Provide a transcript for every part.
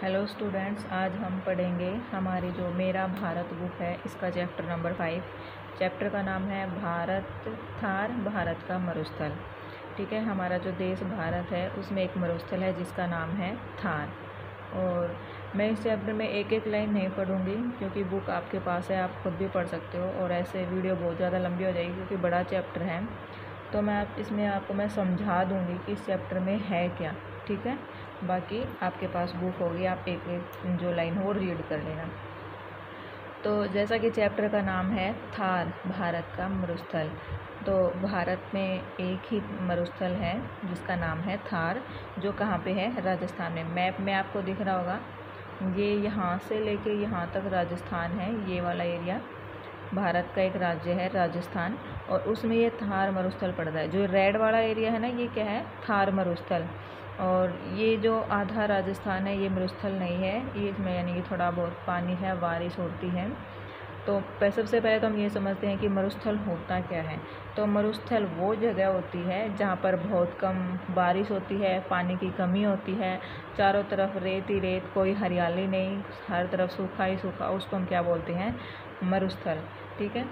Hello students, आज हम पढ़ेंगे हमारी जो मेरा भारत बुक है इसका चैप्टर नंबर 5। चैप्टर का नाम है भारत थार भारत का मरुस्थल। ठीक है, हमारा जो देश भारत है उसमें एक मरुस्थल है जिसका नाम है थार। और मैं इस चैप्टर में एक एक लाइन नहीं पढ़ूंगी क्योंकि बुक आपके पास है, आप खुद भी पढ़ सकते हो और ऐसे वीडियो बहुत ज़्यादा लंबी हो जाएगी क्योंकि बड़ा चैप्टर है। तो मैं इसमें आपको मैं समझा दूंगी कि इस चैप्टर में है क्या। ठीक है, बाकी आपके पास बुक होगी, आप एक एक जो लाइन हो रीड कर लेना। तो जैसा कि चैप्टर का नाम है थार भारत का मरुस्थल, तो भारत में एक ही मरुस्थल है जिसका नाम है थार, जो कहाँ पे है? राजस्थान में। मैप में आपको दिख रहा होगा, ये यहाँ से लेके यहाँ तक राजस्थान है। ये वाला एरिया भारत का एक राज्य है राजस्थान, और उसमें ये थार मरुस्थल पड़ता है। जो रेड वाला एरिया है ना, ये क्या है? थार मरुस्थल। और ये जो आधा राजस्थान है ये मरुस्थल नहीं है, ये इसमें यानी कि थोड़ा बहुत पानी है, बारिश होती है। तो सबसे पहले तो हम ये समझते हैं कि मरुस्थल होता क्या है। तो मरुस्थल वो जगह होती है जहाँ पर बहुत कम बारिश होती है, पानी की कमी होती है, चारों तरफ रेत ही रेत, कोई हरियाली नहीं, हर तरफ सूखा ही सूखा, उसको हम क्या बोलते हैं? मरुस्थल। ठीक है,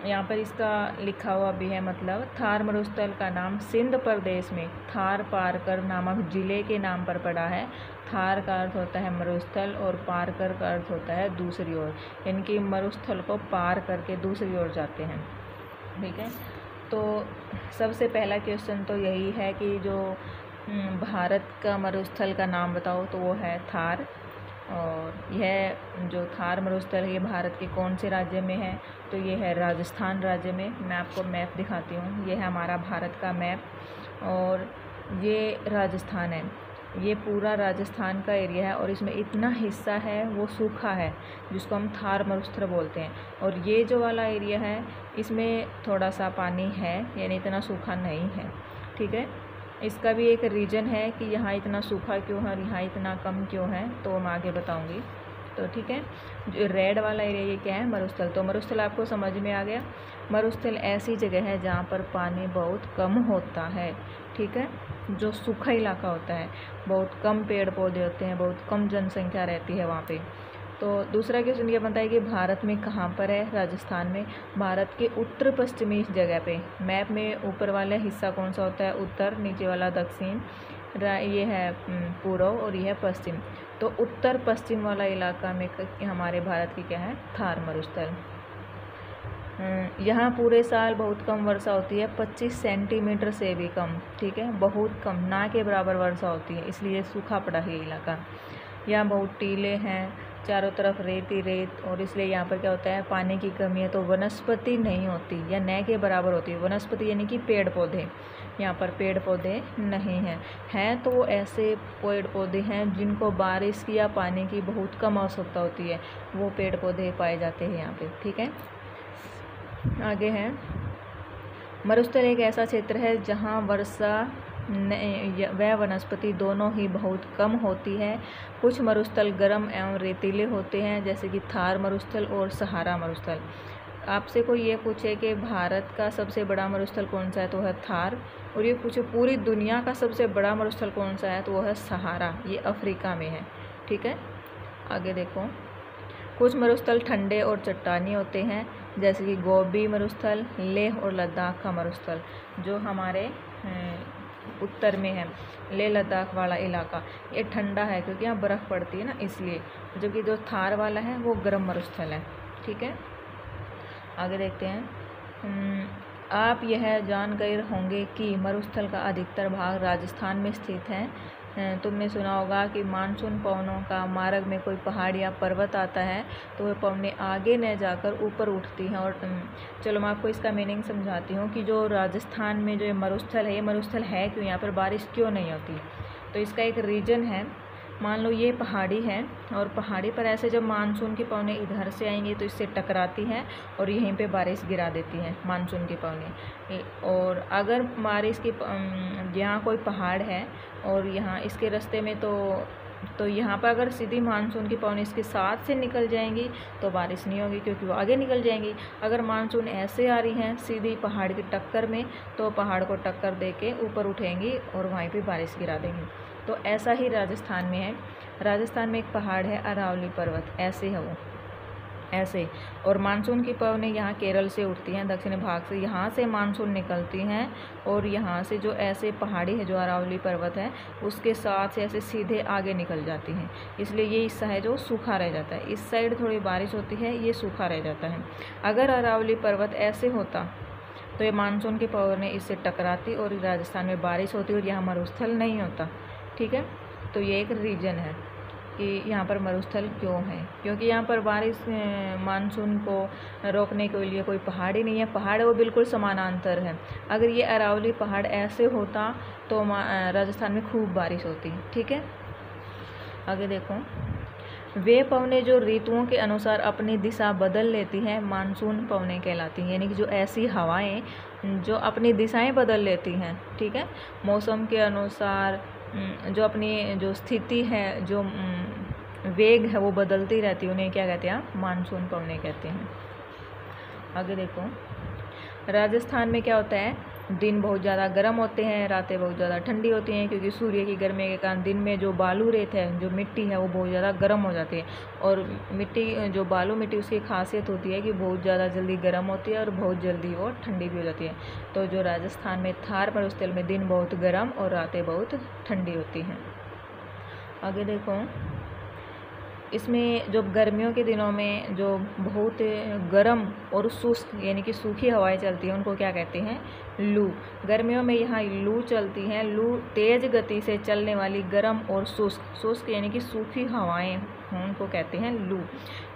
यहाँ पर इसका लिखा हुआ भी है। मतलब थार मरुस्थल का नाम सिंध प्रदेश में थार पारकर नामक जिले के नाम पर पड़ा है। थार का अर्थ होता है मरुस्थल और पारकर का अर्थ होता है दूसरी ओर, यानी कि मरुस्थल को पार करके दूसरी ओर जाते हैं। ठीक है, तो सबसे पहला क्वेश्चन तो यही है कि जो भारत का मरुस्थल का नाम बताओ, तो वो है थार। और यह जो थार मरुस्थल है ये भारत के कौन से राज्य में है? तो ये है राजस्थान राज्य में। मैं आपको मैप दिखाती हूँ, ये है हमारा भारत का मैप और ये राजस्थान है। ये पूरा राजस्थान का एरिया है और इसमें इतना हिस्सा है वो सूखा है जिसको हम थार मरुस्थल बोलते हैं। और ये जो वाला एरिया है इसमें थोड़ा सा पानी है, यानी इतना सूखा नहीं है। ठीक है, इसका भी एक रीज़न है कि यहाँ इतना सूखा क्यों है और यहाँ इतना कम क्यों है, तो मैं आगे बताऊँगी। तो ठीक है, जो रेड वाला एरिया ये क्या है? मरुस्थल। तो मरुस्थल आपको समझ में आ गया। मरुस्थल ऐसी जगह है जहाँ पर पानी बहुत कम होता है। ठीक है, जो सूखा इलाका होता है, बहुत कम पेड़ पौधे होते हैं, बहुत कम जनसंख्या रहती है वहाँ पे। तो दूसरा क्वेश्चन ये बनता है कि भारत में कहाँ पर है? राजस्थान में। भारत के उत्तर पश्चिमी जगह पे। मैप में ऊपर वाला हिस्सा कौन सा होता है? उत्तर, नीचे वाला दक्षिण, ये है पूर्व और ये है पश्चिम। तो उत्तर पश्चिम वाला इलाका में हमारे भारत की क्या है? थार मरुस्थल। यहाँ पूरे साल बहुत कम वर्षा होती है, 25 सेंटीमीटर से भी कम। ठीक है, बहुत कम, ना के बराबर वर्षा होती है, इसलिए सूखा पड़ा है इलाका। यहाँ बहुत टीले हैं, चारों तरफ रेत ही रेत, और इसलिए यहाँ पर क्या होता है? पानी की कमी है, तो वनस्पति नहीं होती या न के बराबर होती है। वनस्पति यानी कि पेड़ पौधे, यहाँ पर पेड़ पौधे नहीं हैं तो वो ऐसे पेड़ पौधे हैं जिनको बारिश की या पानी की बहुत कम आवश्यकता होती है, वो पेड़ पौधे पाए जाते हैं यहाँ पे। ठीक है, आगे है मरुस्थल एक ऐसा क्षेत्र है जहाँ वर्षा व वनस्पति दोनों ही बहुत कम होती है। कुछ मरुस्थल गर्म एवं रेतीले होते हैं, जैसे कि थार मरुस्थल और सहारा मरुस्थल। आपसे कोई ये पूछे कि भारत का सबसे बड़ा मरुस्थल कौन सा है, तो है थार। और ये पूछे पूरी दुनिया का सबसे बड़ा मरुस्थल कौन सा है, तो वो है सहारा, ये अफ्रीका में है। ठीक है, आगे देखो। कुछ मरुस्थल ठंडे और चट्टानी होते हैं, जैसे कि गोबी मरुस्थल, लेह और लद्दाख का मरुस्थल, जो हमारे उत्तर में है। लेह लद्दाख वाला इलाका ये ठंडा है क्योंकि यहाँ बर्फ़ पड़ती है ना, इसलिए। जबकि जो थार वाला है वो गर्म मरुस्थल है। ठीक है, आगे देखते हैं। आप यह जान गए होंगे कि मरुस्थल का अधिकतर भाग राजस्थान में स्थित है। तुमने सुना होगा कि मानसून पवनों का मार्ग में कोई पहाड़ या पर्वत आता है तो वह पवनें आगे न जाकर ऊपर उठती हैं। और चलो मैं आपको इसका मीनिंग समझाती हूँ कि जो राजस्थान में जो ये मरुस्थल है, ये मरुस्थल है क्यों, यहाँ पर बारिश क्यों नहीं होती। तो इसका एक रीज़न है। मान लो ये पहाड़ी है और पहाड़ी पर ऐसे जब मानसून की पवनें इधर से आएंगी तो इससे टकराती हैं और यहीं पे बारिश गिरा देती हैं मानसून की पवनें। और अगर बारिश की यहाँ कोई पहाड़ है और यहाँ इसके रास्ते में तो यहाँ पर अगर सीधी मानसून की पवनें इसके साथ से निकल जाएंगी तो बारिश नहीं होगी क्योंकि वो आगे निकल जाएंगी। अगर मानसून ऐसे आ रही हैं सीधी पहाड़ की टक्कर में, तो पहाड़ को टक्कर दे के ऊपर उठेंगी और वहीं पे बारिश गिरा देंगी। तो ऐसा ही राजस्थान में है। राजस्थान में एक पहाड़ है अरावली पर्वत, ऐसे है वो, ऐसे। और मानसून की पवनें यहाँ केरल से उठती हैं, दक्षिणी भाग से, यहाँ से मानसून निकलती हैं और यहाँ से जो ऐसे पहाड़ी है जो अरावली पर्वत है उसके साथ से ऐसे सीधे आगे निकल जाती हैं, इसलिए ये हिस्सा है जो सूखा रह जाता है। इस साइड थोड़ी बारिश होती है, ये सूखा रह जाता है। अगर अरावली पर्वत ऐसे होता तो ये मानसून की पवनें इससे टकराती और राजस्थान में बारिश होती और यहाँ मरुस्थल नहीं होता। ठीक है, तो ये एक रीज़न है कि यहाँ पर मरुस्थल क्यों है, क्योंकि यहाँ पर बारिश मानसून को रोकने के लिए कोई पहाड़ ही नहीं है। पहाड़ है वो बिल्कुल समानांतर है। अगर ये अरावली पहाड़ ऐसे होता तो राजस्थान में खूब बारिश होती। ठीक है, आगे देखो। वे पवनें जो ऋतुओं के अनुसार अपनी दिशा बदल लेती हैं मानसून पवनें कहलाती हैं, यानी कि जो ऐसी हवाएं जो अपनी दिशाएं बदल लेती हैं, ठीक है, मौसम के अनुसार जो अपनी जो स्थिति है, जो वेग है वो बदलती रहती है, उन्हें क्या कहते हैं, मानसून पवनें कहते हैं। आगे देखो, राजस्थान में क्या होता है, दिन बहुत ज़्यादा गर्म होते हैं, रातें बहुत ज़्यादा ठंडी होती हैं, क्योंकि सूर्य की गर्मी के कारण दिन में जो बालू रेत है, जो मिट्टी है, वो बहुत ज़्यादा गर्म हो जाती है। और मिट्टी, जो बालू मिट्टी, उसकी खासियत होती है कि बहुत ज़्यादा जल्दी गर्म होती है और बहुत जल्दी वो ठंडी भी हो जाती है। तो जो राजस्थान में थार मरुस्थल में दिन बहुत गर्म और रातें बहुत ठंडी होती हैं। आगे देखो, इसमें जो गर्मियों के दिनों में जो बहुत गर्म और शुष्क यानी कि सूखी हवाएं चलती हैं उनको क्या कहते हैं, लू। गर्मियों में यहाँ लू चलती हैं। लू तेज़ गति से चलने वाली गर्म और शुष्क यानी कि सूखी हवाएं उनको कहते हैं लू।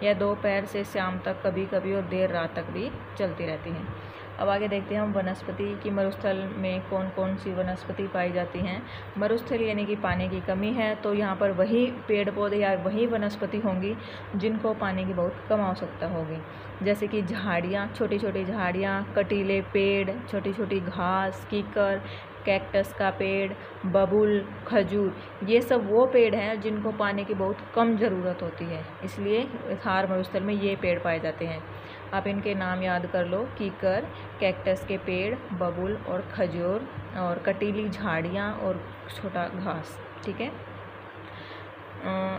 यह दोपहर से शाम तक कभी कभी और देर रात तक भी चलती रहती हैं। अब आगे देखते हैं हम वनस्पति की मरुस्थल में कौन कौन सी वनस्पति पाई जाती हैं। मरुस्थल यानी कि पानी की कमी है, तो यहाँ पर वही पेड़ पौधे या वही वनस्पति होंगी जिनको पानी की बहुत कम आवश्यकता होगी, जैसे कि झाड़ियाँ, छोटी छोटी झाड़ियाँ, कटीले पेड़, छोटी छोटी घास, कीकर, कैक्टस का पेड़, बबूल, खजूर, ये सब वो पेड़ हैं जिनको पानी की बहुत कम ज़रूरत होती है, इसलिए थार मरुस्थल में ये पेड़ पाए जाते हैं। आप इनके नाम याद कर लो, कीकर, कैक्टस के पेड़, बबूल और खजूर, और कटीली झाड़ियाँ और छोटा घास। ठीक है,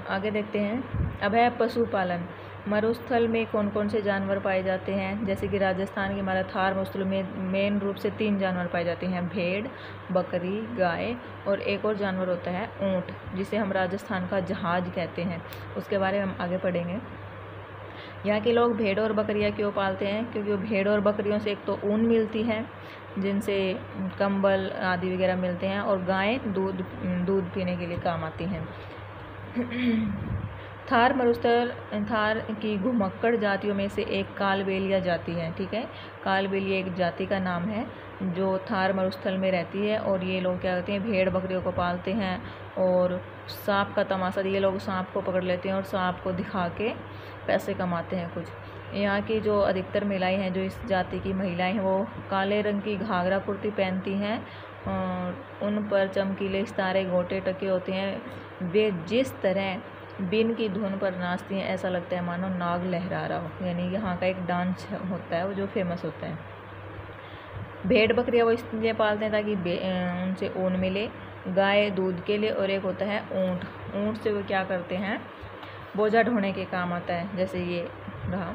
आगे देखते हैं। अब है पशुपालन। मरुस्थल में कौन कौन से जानवर पाए जाते हैं, जैसे कि राजस्थान के हमारा थार मरुस्थल में मेन रूप से 3 जानवर पाए जाते हैं, भेड़, बकरी, गाय, और एक और जानवर होता है ऊँट, जिसे हम राजस्थान का जहाज कहते हैं। उसके बारे में हम आगे पढ़ेंगे। यहाँ के लोग भेड़ और बकरियाँ क्यों पालते हैं, क्योंकि भेड़ और बकरियों से एक तो ऊन मिलती है जिनसे कंबल आदि वगैरह मिलते हैं, और गायें दूध पीने के लिए काम आती हैं। थार मरुस्थल थार की घुमक्कड़ जातियों में से एक कालबेलिया जाति है। ठीक है, कालबेलिया एक जाति का नाम है जो थार मरुस्थल में रहती है, और ये लोग क्या करते हैं, भेड़ बकरियों को पालते हैं और सांप का तमाशा, ये लोग सांप को पकड़ लेते हैं और सांप को दिखा के पैसे कमाते हैं कुछ। यहाँ की जो अधिकतर महिलाएं हैं, जो इस जाति की महिलाएं हैं, वो काले रंग की घाघरा कुर्ती पहनती हैं और उन पर चमकीले सितारे गोटे टके होते हैं। वे जिस तरह बीन की धुन पर नाचती हैं, ऐसा लगता है मानो नाग लहरा रहा हो, यानी यहाँ का एक डांस होता है वो जो फेमस होता है। भेड़ बकरियाँ वो इसलिए पालते हैं ताकि उनसे ऊन मिले, गाय दूध के लिए, और एक होता है ऊँट। ऊँट से वो क्या करते हैं, बोझा ढोने के काम आता है, जैसे ये रहा।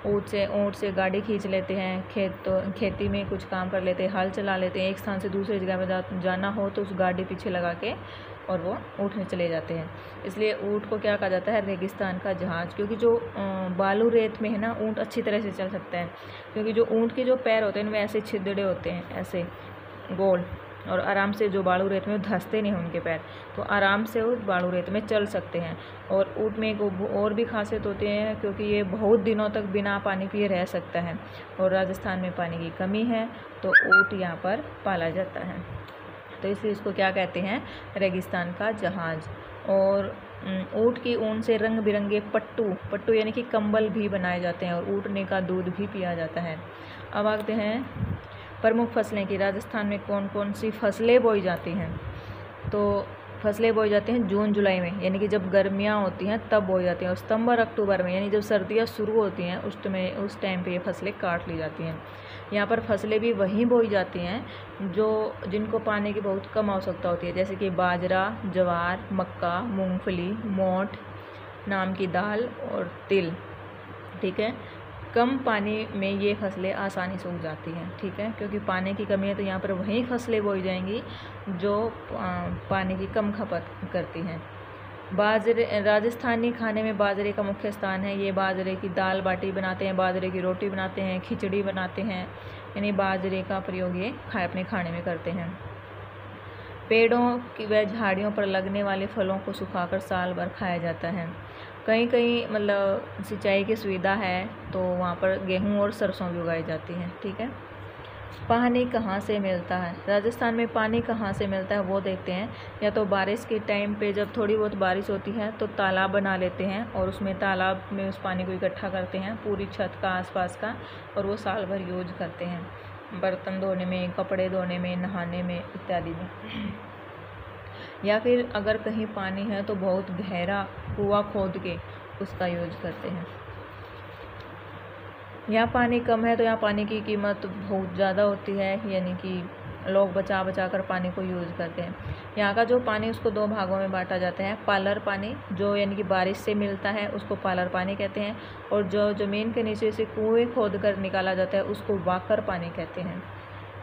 ऊँट से गाड़ी खींच लेते हैं, खेती में कुछ काम कर लेते हैं, हल चला लेते हैं, एक स्थान से दूसरी जगह पर जाना हो तो उस गाड़ी पीछे लगा के और वो ऊँट में चले जाते हैं। इसलिए ऊँट को क्या कहा जाता है, रेगिस्तान का जहाज, क्योंकि जो बालू रेत में है ना, ऊँट अच्छी तरह से चल सकता है, क्योंकि जो ऊँट के जो पैर होते हैं उनमें ऐसे छिद्रे होते हैं, ऐसे गोल, और आराम से जो बालू रेत में धंसते नहीं उनके पैर, तो आराम से वो बालू रेत में चल सकते हैं। और ऊँट में एक और भी खासियत होती है, क्योंकि ये बहुत दिनों तक बिना पानी पिए रह सकता है, और राजस्थान में पानी की कमी है तो ऊँट यहाँ पर पाला जाता है, तो इसलिए इसको क्या कहते हैं, रेगिस्तान का जहाज। और ऊँट की ऊन से रंग बिरंगे पट्टू यानी कि कंबल भी बनाए जाते हैं, और ऊँटने का दूध भी पिया जाता है। अब आते हैं प्रमुख फसलें की। राजस्थान में कौन कौन सी फसलें बोई जाती हैं, तो फसलें बोई जाती हैं जून जुलाई में, यानी कि जब गर्मियाँ होती हैं तब बोई जाती हैं, और सितंबर अक्टूबर में यानी जब सर्दियाँ शुरू होती हैं उस टाइम पे ये फसलें काट ली जाती हैं। यहाँ पर फसलें भी वहीं बोई जाती हैं जिनको पानी की बहुत कम आवश्यकता होती है, जैसे कि बाजरा, ज्वार, मक्का, मूंगफली, मोठ नाम की दाल और तिल। ठीक है, कम पानी में ये फसलें आसानी से उग जाती हैं। ठीक है, क्योंकि पानी की कमी है तो यहाँ पर वही फसलें बोई जाएंगी जो पानी की कम खपत करती हैं। बाजरे, राजस्थानी खाने में बाजरे का मुख्य स्थान है। ये बाजरे की दाल बाटी बनाते हैं, बाजरे की रोटी बनाते हैं, खिचड़ी बनाते हैं, यानी बाजरे का प्रयोग ये अपने खाने में करते हैं। पेड़ों की व झाड़ियों पर लगने वाले फलों को सुखाकर साल भर खाया जाता है। कहीं कहीं मतलब सिंचाई की सुविधा है तो वहाँ पर गेहूँ और सरसों भी उगाई जाती हैं। ठीक है, पानी कहाँ से मिलता है? राजस्थान में पानी कहाँ से मिलता है वो देखते हैं। या तो बारिश के टाइम पे जब थोड़ी बहुत बारिश होती है तो तालाब बना लेते हैं और उसमें तालाब में उस पानी को इकट्ठा करते हैं पूरी छत का, आसपास का, और वो साल भर यूज करते हैं बर्तन धोने में, कपड़े धोने में, नहाने में इत्यादि में। या फिर अगर कहीं पानी है तो बहुत गहरा कुआं खोद के उसका यूज करते हैं। यहाँ पानी कम है तो यहाँ पानी की कीमत बहुत ज़्यादा होती है, यानी कि लोग बचा बचा कर पानी को यूज़ करते हैं। यहाँ का जो पानी उसको दो भागों में बांटा जाता है। पालर पानी जो यानी कि बारिश से मिलता है उसको पालर पानी कहते हैं, और जो ज़मीन के नीचे से कुएँ खोद कर निकाला जाता है उसको वाकर पानी कहते हैं।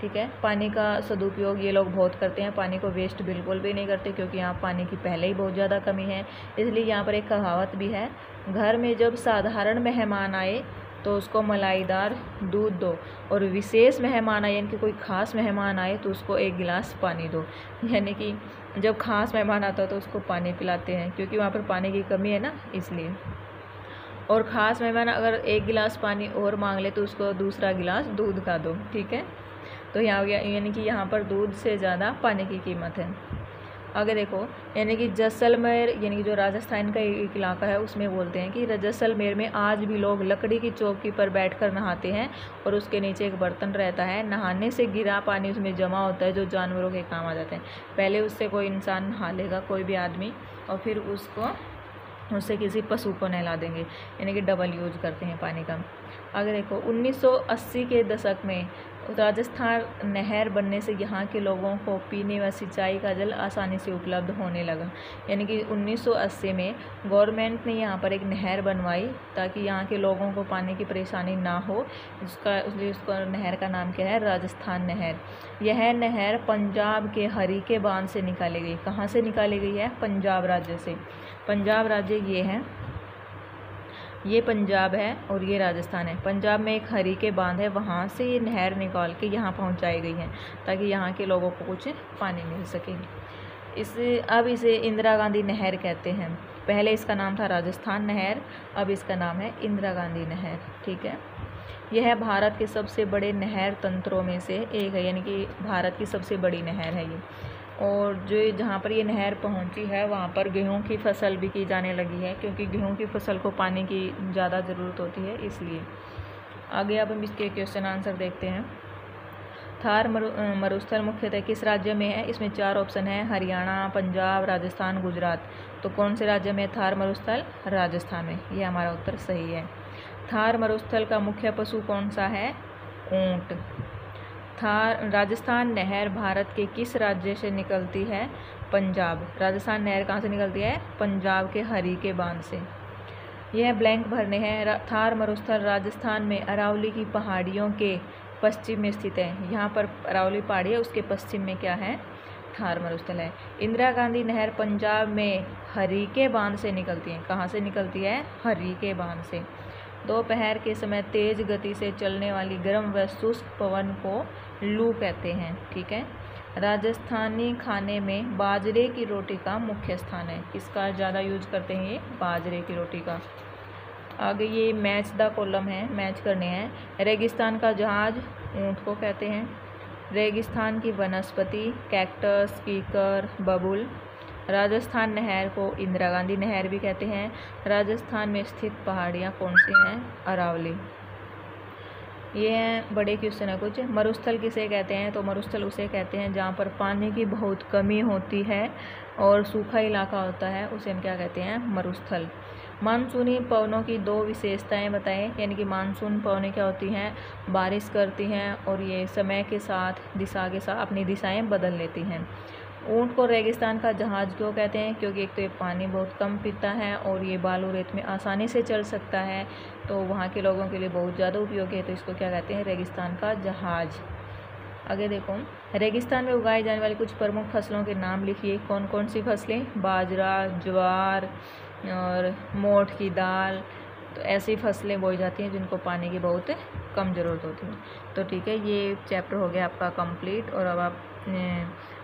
ठीक है, पानी का सदुपयोग ये लोग बहुत करते हैं, पानी को वेस्ट बिल्कुल भी नहीं करते, क्योंकि यहाँ पानी की पहले ही बहुत ज़्यादा कमी है। इसलिए यहाँ पर एक कहावत भी है, घर में जब साधारण मेहमान आए तो उसको मलाईदार दूध दो, और विशेष मेहमान आए यानी कि कोई ख़ास मेहमान आए तो उसको एक गिलास पानी दो। यानी कि जब ख़ास मेहमान आता है तो उसको पानी पिलाते हैं, क्योंकि वहाँ पर पानी की कमी है ना, इसलिए। और ख़ास मेहमान अगर एक गिलास पानी और मांग ले तो उसको दूसरा गिलास दूध का दो। ठीक है, तो यहाँ यानी कि यहाँ पर दूध से ज़्यादा पानी की कीमत है। आगे देखो, यानी कि जैसलमेर यानी कि जो राजस्थान का एक इलाका है उसमें बोलते हैं कि जैसलमेर में आज भी लोग लकड़ी की चौकी पर बैठकर नहाते हैं, और उसके नीचे एक बर्तन रहता है। नहाने से गिरा पानी उसमें जमा होता है जो जानवरों के काम आ जाते हैं। पहले उससे कोई इंसान नहा लेगा, कोई भी आदमी, और फिर उससे किसी पशु को नहला देंगे, यानी कि डबल यूज करते हैं पानी का। आगे देखो, 1980 के दशक में राजस्थान नहर बनने से यहाँ के लोगों को पीने व सिंचाई का जल आसानी से उपलब्ध होने लगा। यानी कि 1980 में गवर्नमेंट ने यहाँ पर एक नहर बनवाई ताकि यहाँ के लोगों को पानी की परेशानी ना हो। इसलिए उसका नहर का नाम क्या है? राजस्थान नहर। यह नहर पंजाब के हरीके बांध से निकाली गई। कहाँ से निकाली गई है? पंजाब राज्य से। पंजाब राज्य ये है, ये पंजाब है और ये राजस्थान है। पंजाब में एक हरीके बांध है, वहाँ से ये नहर निकाल के यहाँ पहुँचाई गई है ताकि यहाँ के लोगों को कुछ पानी मिल सके। अब इसे इंदिरा गांधी नहर कहते हैं। पहले इसका नाम था राजस्थान नहर, अब इसका नाम है इंदिरा गांधी नहर। ठीक है, यह भारत के सबसे बड़े नहर तंत्रों में से एक है, यानी कि भारत की सबसे बड़ी नहर है ये। और जो जहाँ पर ये नहर पहुँची है वहाँ पर गेहूँ की फसल भी की जाने लगी है, क्योंकि गेहूँ की फसल को पानी की ज़्यादा ज़रूरत होती है, इसलिए। आगे अब हम इसके क्वेश्चन आंसर देखते हैं। थार मरुस्थल मुख्यतः किस राज्य में है? इसमें 4 ऑप्शन है, हरियाणा, पंजाब, राजस्थान, गुजरात। तो कौन से राज्य में थार मरुस्थल? राजस्थान में। ये हमारा उत्तर सही है। थार मरुस्थल का मुख्य पशु कौन सा है? ऊँट। राजस्थान नहर भारत के किस राज्य से निकलती है? पंजाब। राजस्थान नहर कहाँ से निकलती है? पंजाब के हरीके बांध से। यह ब्लैंक भरने हैं। थार मरुस्थल राजस्थान में अरावली की पहाड़ियों के पश्चिम में स्थित है। यहाँ पर अरावली पहाड़ी है, उसके पश्चिम में क्या है? थार मरुस्थल है। इंदिरा गांधी नहर पंजाब में हरीके बांध से निकलती है। कहाँ से निकलती है? हरीके बांध से। दोपहर के समय तेज गति से चलने वाली गर्म व शुष्क पवन को लू कहते हैं। ठीक है, राजस्थानी खाने में बाजरे की रोटी का मुख्य स्थान है। किसका ज़्यादा यूज करते हैं? ये बाजरे की रोटी का। आगे ये मैच द कॉलम है, मैच करने हैं। रेगिस्तान का जहाज ऊँट को कहते हैं। रेगिस्तान की वनस्पति कैक्टस, कीकर, बबुल। राजस्थान नहर को इंदिरा गांधी नहर भी कहते हैं। राजस्थान में स्थित पहाड़ियाँ कौन सी हैं? अरावली। ये हैं बड़े क्वेश्चन है कुछ। मरुस्थल किसे कहते हैं? तो मरुस्थल उसे कहते हैं जहाँ पर पानी की बहुत कमी होती है और सूखा इलाका होता है, उसे हम क्या कहते हैं? मरुस्थल। मानसूनी पवनों की दो विशेषताएं बताएं। यानी कि मानसून पवनें क्या होती हैं? बारिश करती हैं और ये समय के साथ दिशा के साथ अपनी दिशाएं बदल लेती हैं। ऊँट को रेगिस्तान का जहाज़ क्यों कहते हैं? क्योंकि एक तो ये पानी बहुत कम पीता है और ये बालू रेत में आसानी से चल सकता है, तो वहाँ के लोगों के लिए बहुत ज़्यादा उपयोगी है, तो इसको क्या कहते हैं? रेगिस्तान का जहाज़। आगे देखो, रेगिस्तान में उगाई जाने वाली कुछ प्रमुख फसलों के नाम लिखिए। कौन कौन सी फसलें? बाजरा, ज्वार और मोठ की दाल। तो ऐसी फसलें बोई जाती हैं जिनको पानी की बहुत कम ज़रूरत होती है। तो ठीक है, ये चैप्टर हो गया आपका कंप्लीट। और अब आप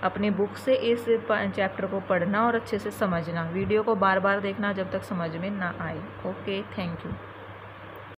अपनी बुक से इस चैप्टर को पढ़ना और अच्छे से समझना। वीडियो को बार बार देखना जब तक समझ में ना आए। Okay, thank you.